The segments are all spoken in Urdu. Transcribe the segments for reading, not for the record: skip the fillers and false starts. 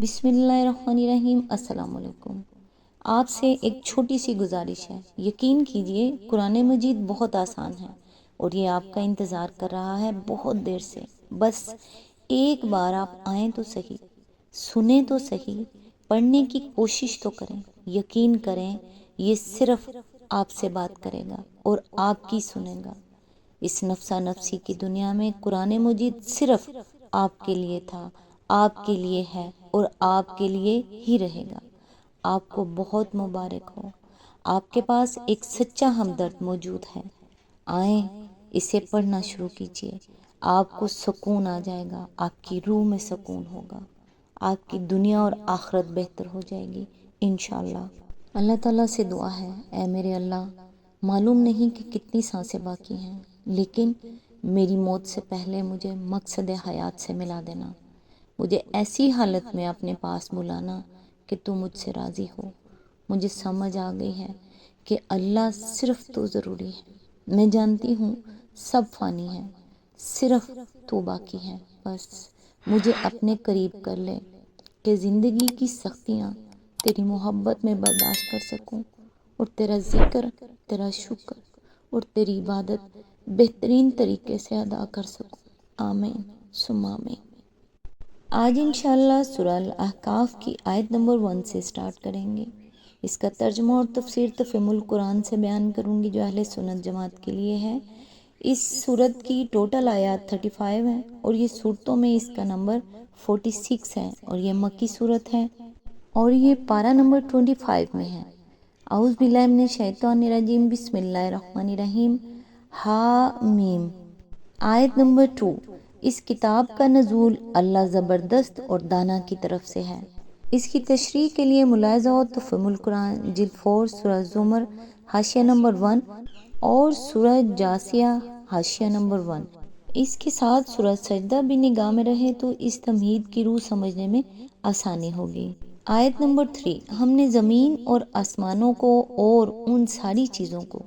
بسم اللہ الرحمن الرحیم۔ السلام علیکم۔ آپ سے ایک چھوٹی سی گزارش ہے، یقین کیجئے قرآن مجید بہت آسان ہے اور یہ آپ کا انتظار کر رہا ہے بہت دیر سے۔ بس ایک بار آپ آئیں تو صحیح، سنیں تو صحیح، پڑھنے کی کوشش تو کریں۔ یقین کریں یہ صرف آپ سے بات کرے گا اور آپ کی سنے گا۔ اس نفسا نفسی کی دنیا میں قرآن مجید صرف آپ کے لیے تھا، آپ کے لیے ہے اور آپ کے لیے ہی رہے گا۔ آپ کو بہت مبارک ہو، آپ کے پاس ایک سچا ہمدرد موجود ہے۔ آئیں اسے پڑھنا شروع کیجئے، آپ کو سکون آ جائے گا، آپ کی روح میں سکون ہوگا، آپ کی دنیا اور آخرت بہتر ہو جائے گی انشاءاللہ۔ اللہ تعالیٰ سے دعا ہے، اے میرے اللہ، معلوم نہیں کہ کتنی سانسیں باقی ہیں، لیکن میری موت سے پہلے مجھے مقصد حیات سے ملا دینا۔ مجھے ایسی حالت میں اپنے پاس بلانا کہ تو مجھ سے راضی ہو۔ مجھے سمجھ آ گئی ہے کہ اللہ صرف تو ضروری ہے۔ میں جانتی ہوں سب فانی ہے، صرف تو باقی ہے۔ بس مجھے اپنے قریب کر لے کہ زندگی کی سختیاں تیری محبت میں برداشت کر سکوں اور تیرا ذکر، تیرا شکر اور تیری عبادت بہترین طریقے سے ادا کر سکوں۔ آمین ثم آمین۔ آج انشاءاللہ سورہ الاحقاف کی آیت نمبر 1 سے سٹارٹ کریں گے۔ اس کا ترجمہ اور تفسیر تفہیم القرآن سے بیان کروں گی جو اہل سنت جماعت کے لیے ہے۔ اس سورت کی ٹوٹل آیات 35 ہیں اور یہ سورتوں میں اس کا نمبر 46 ہے اور یہ مکی سورت ہے اور یہ پارہ نمبر 25 میں ہے۔ اعوذ باللہ من الشیطان الرجیم، بسم اللہ الرحمن الرحیم۔ حامیم۔ آیت نمبر 2۔ اس کتاب کا نزول اللہ زبردست اور دانا کی طرف سے ہے۔ اس کی تشریح کے لیے ملاحظہ و تفہیم القرآن جلد 4 سورہ زمر حاشیہ نمبر 1 اور سورہ جاثیہ حاشیہ نمبر 1۔ اس کے ساتھ سورہ سجدہ بھی نگاہ میں رہے تو اس تمہید کی روح سمجھنے میں آسانی ہوگی۔ آیت نمبر 3۔ ہم نے زمین اور آسمانوں کو اور ان ساری چیزوں کو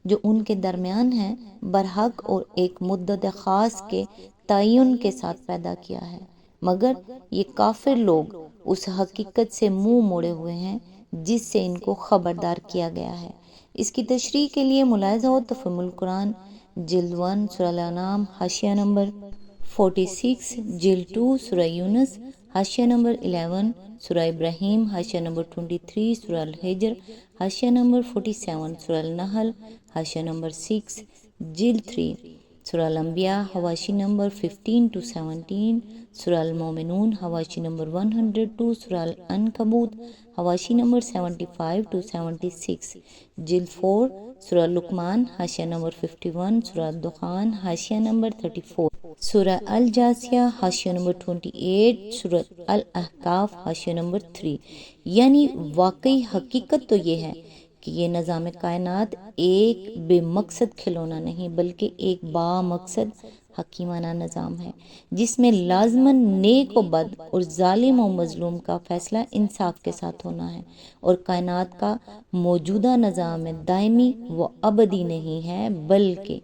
جو ان کے درمیان ہیں برحق اور ایک مدت خاص کے تعین کے ساتھ پیدا کیا ہے، مگر یہ کافر لوگ اس حقیقت سے منہ موڑے ہوئے ہیں جس سے ان کو خبردار کیا گیا ہے۔ اس کی تشریح کے لیے ملاحظہ و تفہیم القرآن جلد 1 سورہ الانعام حاشیہ نمبر 46، جلد 2 سورہ یونس حاشیہ نمبر 11، سورہ ابراہیم حاشیہ نمبر 23، سورہ الحجر حاشیہ نمبر 47، سورہ النحل حاشیہ نمبر 6، جلد 3 سورہ الانبیاء حواشی نمبر 15 to 17، سورہ المومنون حواشی نمبر 102، سورہ العنکبوت حواشی نمبر 75 to 76، جلد 4 سورہ لقمان حاشیہ نمبر 51، سورہ الدخان حاشیہ نمبر 34، سورہ الجاثیہ حاشیہ نمبر 28، سورہ الاحقاف حاشیہ نمبر 3۔ یعنی واقعی حقیقت تو یہ ہے کہ یہ نظام کائنات ایک بے مقصد کھلونا نہیں بلکہ ایک با مقصد حکیمانہ نظام ہے جس میں لازماً نیک و بد اور ظالم و مظلوم کا فیصلہ انصاف کے ساتھ ہونا ہے، اور کائنات کا موجودہ نظام دائمی و ابدی نہیں ہے بلکہ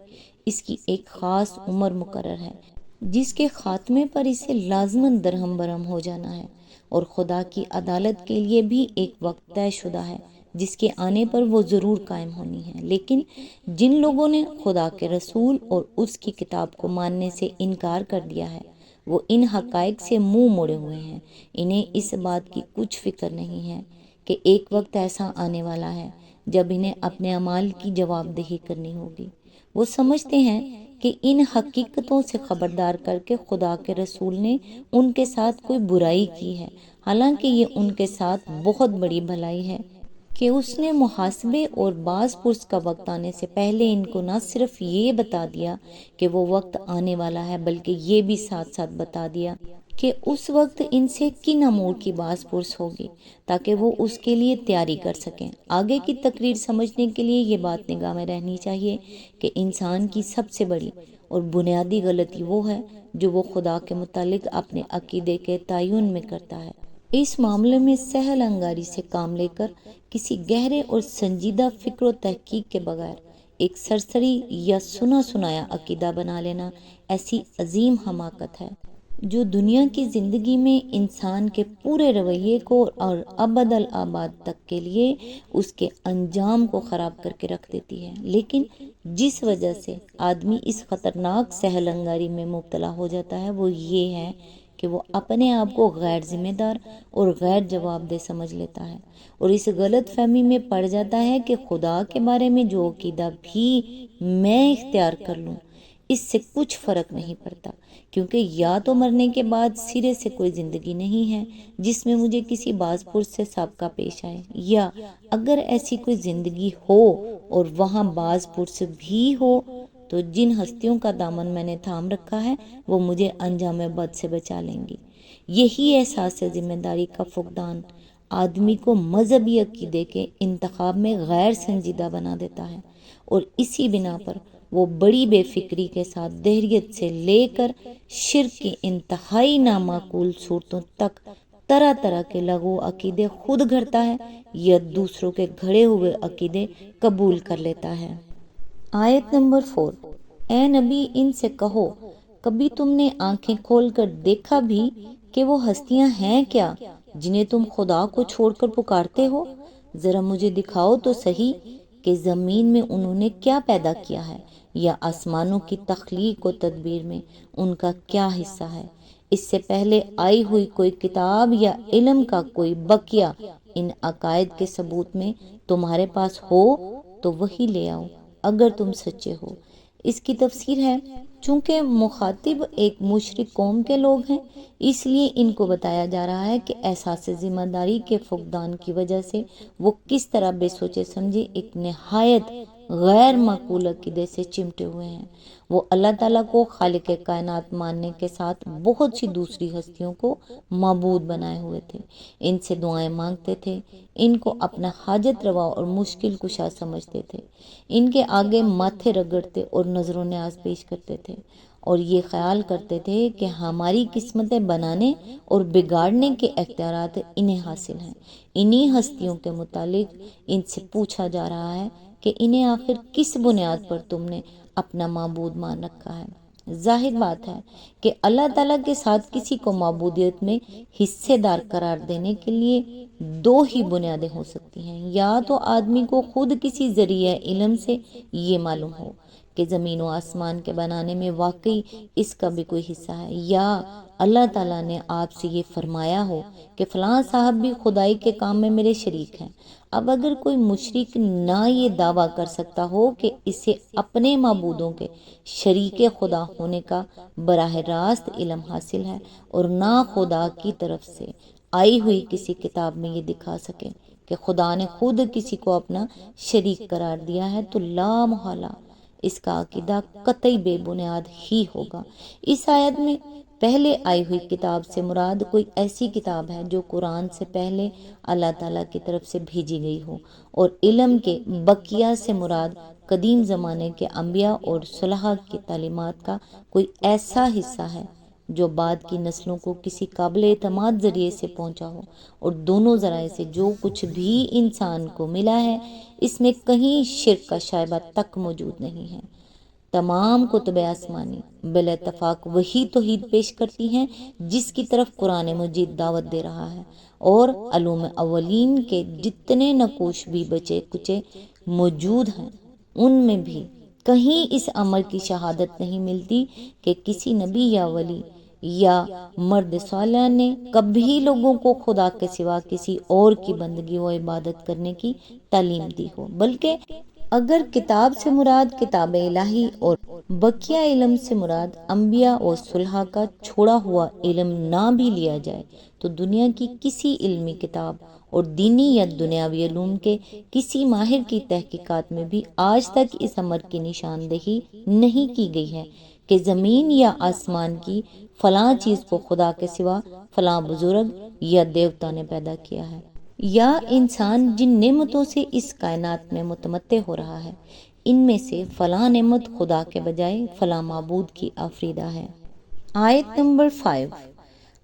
اس کی ایک خاص عمر مقرر ہے جس کے خاتمے پر اسے لازماً درہم برہم ہو جانا ہے، اور خدا کی عدالت کے لیے بھی ایک وقت طے شدہ ہے جس کے آنے پر وہ ضرور قائم ہونی ہے۔ لیکن جن لوگوں نے خدا کے رسول اور اس کی کتاب کو ماننے سے انکار کر دیا ہے وہ ان حقائق سے منہ موڑے ہوئے ہیں۔ انہیں اس بات کی کچھ فکر نہیں ہے کہ ایک وقت ایسا آنے والا ہے جب انہیں اپنے اعمال کی جواب دہی کرنی ہوگی۔ وہ سمجھتے ہیں کہ ان حقیقتوں سے خبردار کر کے خدا کے رسول نے ان کے ساتھ کوئی برائی کی ہے، حالانکہ یہ ان کے ساتھ بہت بڑی بھلائی ہے کہ اس نے محاسبے اور باز پرس کا وقت آنے سے پہلے ان کو نہ صرف یہ بتا دیا کہ وہ وقت آنے والا ہے بلکہ یہ بھی ساتھ ساتھ بتا دیا کہ اس وقت ان سے کن امور کی باز پرس ہوگی تاکہ وہ اس کے لیے تیاری کر سکیں۔ آگے کی تقریر سمجھنے کے لیے یہ بات نگاہ میں رہنی چاہیے کہ انسان کی سب سے بڑی اور بنیادی غلطی وہ ہے جو وہ خدا کے متعلق اپنے عقیدے کے تعین میں کرتا ہے۔ اس معاملے میں سہل انگاری سے کام لے کر کسی گہرے اور سنجیدہ فکر و تحقیق کے بغیر ایک سرسری یا سنا سنایا عقیدہ بنا لینا ایسی عظیم حماقت ہے جو دنیا کی زندگی میں انسان کے پورے رویے کو اور ابد الآباد تک کے لیے اس کے انجام کو خراب کر کے رکھ دیتی ہے۔ لیکن جس وجہ سے آدمی اس خطرناک سہل انگاری میں مبتلا ہو جاتا ہے وہ یہ ہے کہ وہ اپنے آپ کو غیر ذمہ دار اور غیر جواب دہ سمجھ لیتا ہے، اور اس غلط فہمی میں پڑ جاتا ہے کہ خدا کے بارے میں جو عقیدہ بھی میں اختیار کر لوں اس سے کچھ فرق نہیں پڑتا، کیونکہ یا تو مرنے کے بعد سرے سے کوئی زندگی نہیں ہے جس میں مجھے کسی باز پرس سے سابقہ پیش آئے، یا اگر ایسی کوئی زندگی ہو اور وہاں باز پرس بھی ہو تو جن ہستیوں کا دامن میں نے تھام رکھا ہے وہ مجھے انجام بد سے بچا لیں گی۔ یہی احساس ذمہ داری کا فقدان آدمی کو مذہبی عقیدے کے انتخاب میں غیر سنجیدہ بنا دیتا ہے، اور اسی بنا پر وہ بڑی بے فکری کے ساتھ دہریت سے لے کر شرک کی انتہائی نامعقول صورتوں تک طرح طرح کے لغو عقیدے خود گھڑتا ہے یا دوسروں کے گھڑے ہوئے عقیدے قبول کر لیتا ہے۔ آیت نمبر 4، اے نبی ان سے کہو کبھی تم نے آنکھیں کھول کر دیکھا بھی کہ وہ ہستیاں ہیں کیا جنہیں تم خدا کو چھوڑ کر پکارتے ہو؟ ذرا مجھے دکھاؤ تو صحیح کہ زمین میں انہوں نے کیا پیدا کیا ہے، یا آسمانوں کی تخلیق و تدبیر میں ان کا کیا حصہ ہے۔ اس سے پہلے آئی ہوئی کوئی کتاب یا علم کا کوئی بقیہ ان عقائد کے ثبوت میں تمہارے پاس ہو تو وہی لے آؤ اگر تم سچے ہو۔ اس کی تفسیر ہے، چونکہ مخاطب ایک مشرک قوم کے لوگ ہیں اس لیے ان کو بتایا جا رہا ہے کہ احساس ذمہ داری کے فقدان کی وجہ سے وہ کس طرح بے سوچے سمجھے ایک نہایت غیر معقول عقیدے سے چمٹے ہوئے ہیں۔ وہ اللہ تعالیٰ کو خالق کائنات ماننے کے ساتھ بہت سی دوسری ہستیوں کو معبود بنائے ہوئے تھے، ان سے دعائیں مانگتے تھے، ان کو اپنا حاجت روا اور مشکل کشا سمجھتے تھے، ان کے آگے ماتھے رگڑتے اور نظر و نیاز پیش کرتے تھے، اور یہ خیال کرتے تھے کہ ہماری قسمتیں بنانے اور بگاڑنے کے اختیارات انہیں حاصل ہیں۔ انہی ہستیوں کے متعلق ان سے پوچھا جا رہا ہے کہ انہیں آخر کس بنیاد پر تم نے اپنا معبود مان رکھا ہے۔ ظاہر بات ہے کہ اللہ تعالیٰ کے ساتھ کسی کو معبودیت میں حصے دار قرار دینے کے لیے دو ہی بنیادیں ہو سکتی ہیں، یا تو آدمی کو خود کسی ذریعہ علم سے یہ معلوم ہو کہ زمین و آسمان کے بنانے میں واقعی اس کا بھی کوئی حصہ ہے، یا اللہ تعالیٰ نے آپ سے یہ فرمایا ہو کہ فلاں صاحب بھی خدائی کے کام میں میرے شریک ہیں۔ اب اگر کوئی مشرک نہ یہ دعویٰ کر سکتا ہو کہ اسے اپنے معبودوں کے شریک خدا ہونے کا براہ راست علم حاصل ہے، اور نہ خدا کی طرف سے آئی ہوئی کسی کتاب میں یہ دکھا سکے کہ خدا نے خود کسی کو اپنا شریک قرار دیا ہے، تو لا محالہ اس کا عقیدہ قطعی بے بنیاد ہی ہوگا۔ اس آیت میں پہلے آئی ہوئی کتاب سے مراد کوئی ایسی کتاب ہے جو قرآن سے پہلے اللہ تعالیٰ کی طرف سے بھیجی گئی ہو، اور علم کے بقیہ سے مراد قدیم زمانے کے انبیاء اور صلحاء کی تعلیمات کا کوئی ایسا حصہ ہے جو بعد کی نسلوں کو کسی قابل اعتماد ذریعے سے پہنچا ہو، اور دونوں ذرائع سے جو کچھ بھی انسان کو ملا ہے اس میں کہیں شرک کا شائبہ تک موجود نہیں ہے۔ تمام کتب آسمانی بلا اتفاق وہی توحید پیش کرتی ہیں جس کی طرف قرآن مجید دعوت دے رہا ہے، اور علوم اولین کے جتنے نقوش بھی بچے کچے موجود ہیں ان میں بھی کہیں اس امر کی شہادت نہیں ملتی کہ کسی نبی یا ولی یا مرد صالح نے کبھی لوگوں کو خدا کے سوا کسی اور کی بندگی و عبادت کرنے کی تعلیم دی ہو، بلکہ اگر کتاب سے مراد کتاب الہی اور بقیہ علم سے مراد انبیاء اور صلحاء کا چھوڑا ہوا علم نہ بھی لیا جائے تو دنیا کی کسی علمی کتاب اور دینی یا دنیاوی علوم کے کسی ماہر کی تحقیقات میں بھی آج تک اس امر کی نشاندہی نہیں کی گئی ہے کہ زمین یا آسمان کی فلاں چیز کو خدا کے سوا فلاں بزرگ یا دیوتا نے پیدا کیا ہے، یا انسان جن نعمتوں سے اس کائنات میں متمتع ہو رہا ہے ان میں سے فلاں نعمت خدا کے بجائے فلاں معبود کی آفریدہ ہے۔ آیت نمبر 5،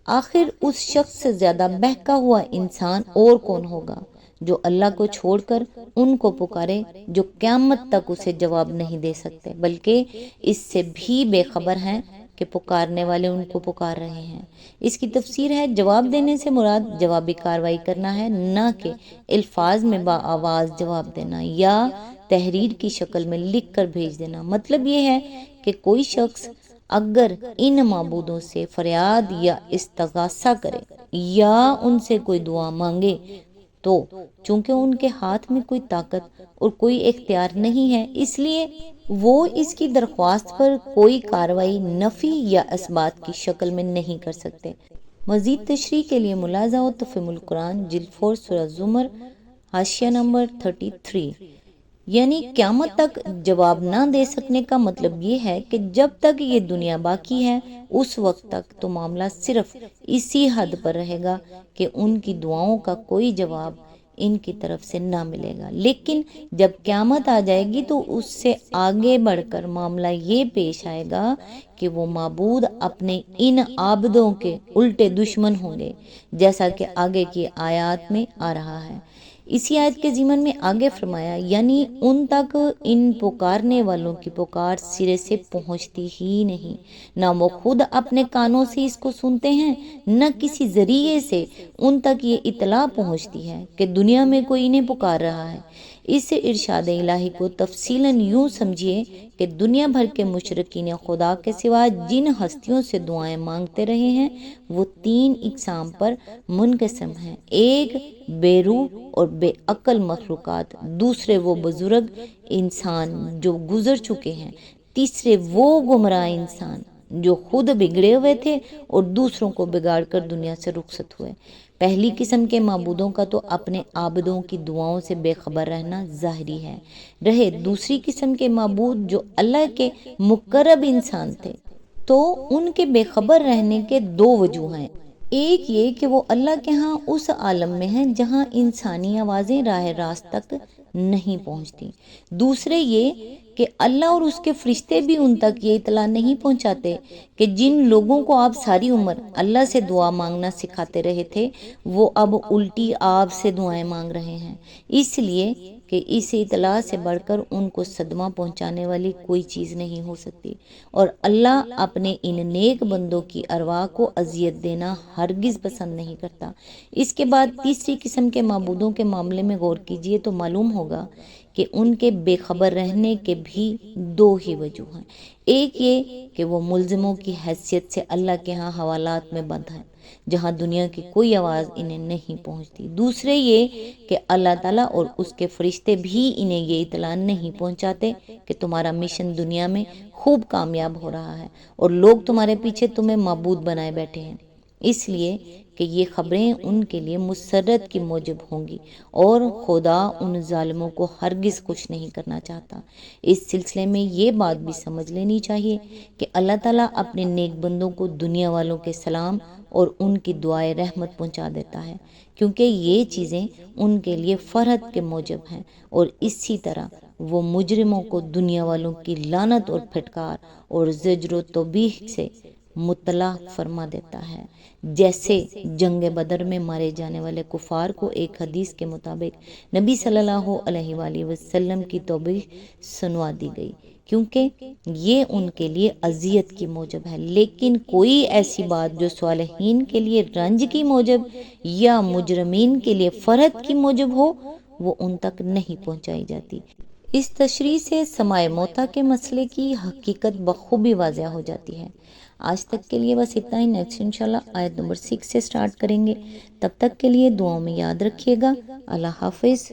آخر اس شخص سے زیادہ بہکا ہوا انسان اور کون ہوگا جو اللہ کو چھوڑ کر ان کو پکارے جو قیامت تک اسے جواب نہیں دے سکتے بلکہ اس سے بھی بے خبر ہیں کہ پکارنے والے ان کو پکار رہے ہیں۔ اس کی تفسیر ہے جواب دینے سے مراد جوابی کاروائی کرنا ہے، نہ کہ الفاظ میں بآواز جواب دینا یا تحریر کی شکل میں لکھ کر بھیج دینا۔ مطلب یہ ہے کہ کوئی شخص اگر ان معبودوں سے فریاد یا استغاثہ کرے یا ان سے کوئی دعا مانگے تو چونکہ ان کے ہاتھ میں کوئی طاقت اور کوئی اختیار نہیں ہے، اس لیے وہ اس کی درخواست پر کوئی کاروائی نفی یا اثبات کی شکل میں نہیں کر سکتے۔ مزید تشریح کے لیے ملاحظہ ہو تفہیم القرآن جلد 4 سورہ زمر حاشیہ نمبر 33۔ یعنی قیامت تک جواب نہ دے سکنے کا مطلب یہ ہے کہ جب تک یہ دنیا باقی ہے اس وقت تک تو معاملہ صرف اسی حد پر رہے گا کہ ان کی دعاؤں کا کوئی جواب ان کی طرف سے نہ ملے گا، لیکن جب قیامت آ جائے گی تو اس سے آگے بڑھ کر معاملہ یہ پیش آئے گا کہ وہ معبود اپنے ان عابدوں کے الٹے دشمن ہوں گے، جیسا کہ آگے کی آیات میں آ رہا ہے۔ اسی آیت کے ضمن میں آگے فرمایا یعنی ان تک ان پکارنے والوں کی پکار سرے سے پہنچتی ہی نہیں، نہ وہ خود اپنے کانوں سے اس کو سنتے ہیں، نہ کسی ذریعے سے ان تک یہ اطلاع پہنچتی ہے کہ دنیا میں کوئی انہیں پکار رہا ہے۔ اس ارشاد الہی کو تفصیلاً یوں سمجھیے کہ دنیا بھر کے مشرکین خدا کے سوا جن ہستیوں سے دعائیں مانگتے رہے ہیں وہ 3 اقسام پر منقسم ہیں۔ ایک بے روح اور بے عقل مخلوقات، دوسرے وہ بزرگ انسان جو گزر چکے ہیں، تیسرے وہ گمراہ انسان جو خود بگڑے ہوئے تھے اور دوسروں کو بگاڑ کر دنیا سے رخصت ہوئے۔ پہلی قسم کے معبودوں کا تو اپنے عابدوں کی دعاؤں سے بے خبر رہنا ظاہری ہے۔ رہے دوسری قسم کے معبود جو اللہ کے مقرب انسان تھے تو ان کے بے خبر رہنے کے 2 وجوہ ہیں۔ ایک یہ کہ وہ اللہ کے ہاں اس عالم میں ہیں جہاں انسانی آوازیں راہ راست تک نہیں پہنچتی۔ دوسرے یہ کہ اللہ اور اس کے فرشتے بھی ان تک یہ اطلاع نہیں پہنچاتے کہ جن لوگوں کو آپ ساری عمر اللہ سے دعا مانگنا سکھاتے رہے تھے وہ اب الٹی آپ سے دعائیں مانگ رہے ہیں، اس لیے کہ اس اطلاع سے بڑھ کر ان کو صدمہ پہنچانے والی کوئی چیز نہیں ہو سکتی، اور اللہ اپنے ان نیک بندوں کی ارواح کو اذیت دینا ہرگز پسند نہیں کرتا۔ اس کے بعد تیسری قسم کے معبودوں کے معاملے میں غور کیجئے تو معلوم ہوگا کہ ان کے بے خبر رہنے کے بھی 2 ہی وجوہ ہیں۔ ایک یہ کہ وہ ملزموں کی حیثیت سے اللہ کے ہاں حوالات میں بند ہیں جہاں دنیا کی کوئی آواز انہیں نہیں پہنچتی۔ دوسرے یہ کہ اللہ تعالیٰ اور اس کے فرشتے بھی انہیں یہ اطلاع نہیں پہنچاتے کہ تمہارا مشن دنیا میں خوب کامیاب ہو رہا ہے اور لوگ تمہارے پیچھے تمہیں معبود بنائے بیٹھے ہیں، اس لیے کہ یہ خبریں ان کے لیے مسرت کی موجب ہوں گی اور خدا ان ظالموں کو ہرگز خوش نہیں کرنا چاہتا۔ اس سلسلے میں یہ بات بھی سمجھ لینی چاہیے کہ اللہ تعالیٰ اپنے نیک بندوں کو دنیا والوں کے سلام اور ان کی دعائے رحمت پہنچا دیتا ہے، کیونکہ یہ چیزیں ان کے لیے فرحت کے موجب ہیں، اور اسی طرح وہ مجرموں کو دنیا والوں کی لعنت اور پھٹکار اور زجر و توبیخ سے مطلع فرما دیتا ہے۔ جیسے جنگ بدر میں مارے جانے والے کفار کو ایک حدیث کے مطابق نبی صلی اللہ علیہ وآلہ وسلم کی توبیخ سنوا دی گئی، کیونکہ یہ ان کے لیے اذیت کی موجب ہے، لیکن کوئی ایسی بات جو صالحین کے لیے رنج کی موجب یا مجرمین کے لیے فرحت کی موجب ہو وہ ان تک نہیں پہنچائی جاتی۔ اس تشریح سے سماع موتیٰ کے مسئلے کی حقیقت بخوبی واضح ہو جاتی ہے۔ آج تک کے لیے بس اتنا ہی، نیکسٹ انشاءاللہ آیت نمبر 6 سے سٹارٹ کریں گے۔ تب تک کے لیے دعاؤں میں یاد رکھیے گا۔ اللہ حافظ۔